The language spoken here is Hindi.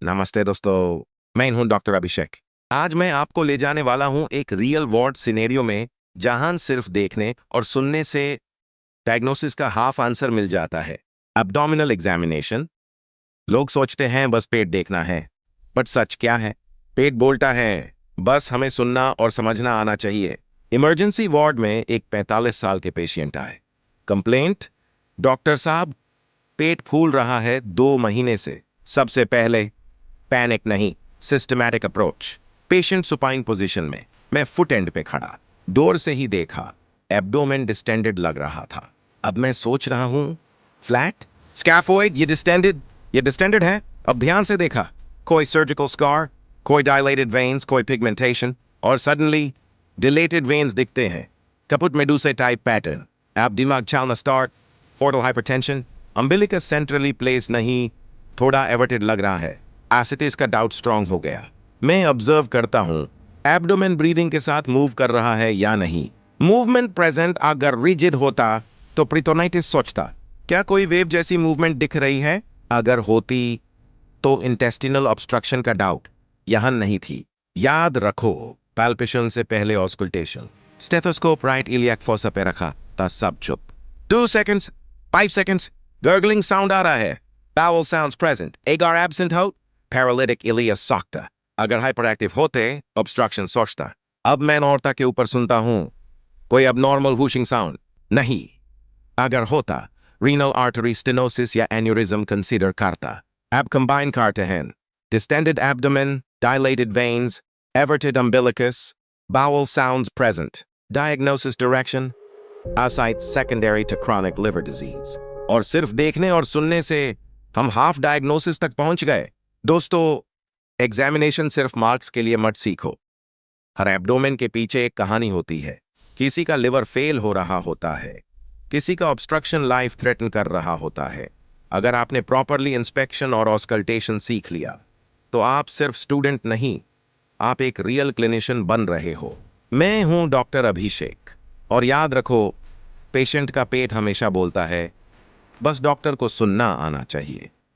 नमस्ते दोस्तों, मैं हूं डॉक्टर अभिषेक। आज मैं आपको ले जाने वाला हूं एक रियल वार्ड सिनेरियो में, जहां सिर्फ देखने और सुनने से डायग्नोसिस का हाफ आंसर मिल जाता है। Abdominal examination. लोग सोचते हैं बस पेट देखना है, बट सच क्या है? पेट बोलता है, बस हमें सुनना और समझना आना चाहिए। इमरजेंसी वार्ड में एक 45 साल के पेशेंट आए। कंप्लेंट, डॉक्टर साहब, पेट फूल रहा है 2 महीने से। सबसे पहले पैनिक नहीं, systematic approach. Patient supine position में, मैं फुट एंड पे खड़ा। डोर से ही देखा, एब्डोमेन डिस्टेंडेड लग रहा था। अब मैं सोच रहा हूं, फ्लैट स्कैफोइड, ये डिस्टेंडेड है। अब ध्यान से देखा, कोई सर्जिकल स्कार, कोई डायलेटेड वेन्स, कोई पिगमेंटेशन, और सडनली डिलेटेड वेन्स दिखते हैं। कपुट मेडुसे टाइप पैटर्न। अब दिमाग चलना start. Portal hypertension. Umbilicus centrally place नहीं, थोड़ा एवर्टेड लग रहा है। एसिटिस का डाउट स्ट्रांग हो गया। मैं ऑब्जर्व करता हूं, एब्डोमेन ब्रीदिंग के साथ मूव कर रहा है या नहीं। मूवमेंट प्रेजेंट अगर रिजिड होता तो प्रिटोनाइटिस सोचता। क्या कोई वेव जैसी मूवमेंट दिख रही है? अगर होती तो इंटेस्टिनल ऑब्स्ट्रक्शन का डाउट यहां नहीं थी। याद रखो, पैल्पेशन से पहले auscultation. Stethoscope right iliac fossa पे रखा था, सब चुप। 2 seconds, 5 seconds, गर्गलिंग साउंड आ रहा है। Bowel sounds present. Agar absent हो, paralytic ilia सोचता। अगर हाइपरएक्टिव होते, ऑब्स्ट्रक्शन सोचता। अब मैं नॉर्ता के ऊपर सुनता हूं, कोई abnormal whooshing साउंड नहीं। अगर होता, renal artery stenosis या aneurysm कंसीडर करता। अब कंबाइन करते हैं, distended abdomen, dilated veins, everted umbilicus, bowel sounds present, diagnosis direction, ascites secondary to chronic liver disease। और सिर्फ देखने और सुनने से हम हाफ डायग्नोसिस तक पहुंच गए। दोस्तों, एग्जामिनेशन सिर्फ मार्क्स के लिए मत सीखो। हर एब्डोमेन के पीछे एक कहानी होती है। किसी का लिवर फेल हो रहा होता है, किसी का ऑब्स्ट्रक्शन लाइफ थ्रेटन कर रहा होता है। अगर आपने प्रॉपरली इंस्पेक्शन और ऑस्कल्टेशन सीख लिया, तो आप सिर्फ स्टूडेंट नहीं, आप एक रियल क्लिनिशियन बन रहे हो। मैं हूं डॉक्टर अभिषेक, और याद रखो, पेशेंट का पेट हमेशा बोलता है, बस डॉक्टर को सुनना आना चाहिए।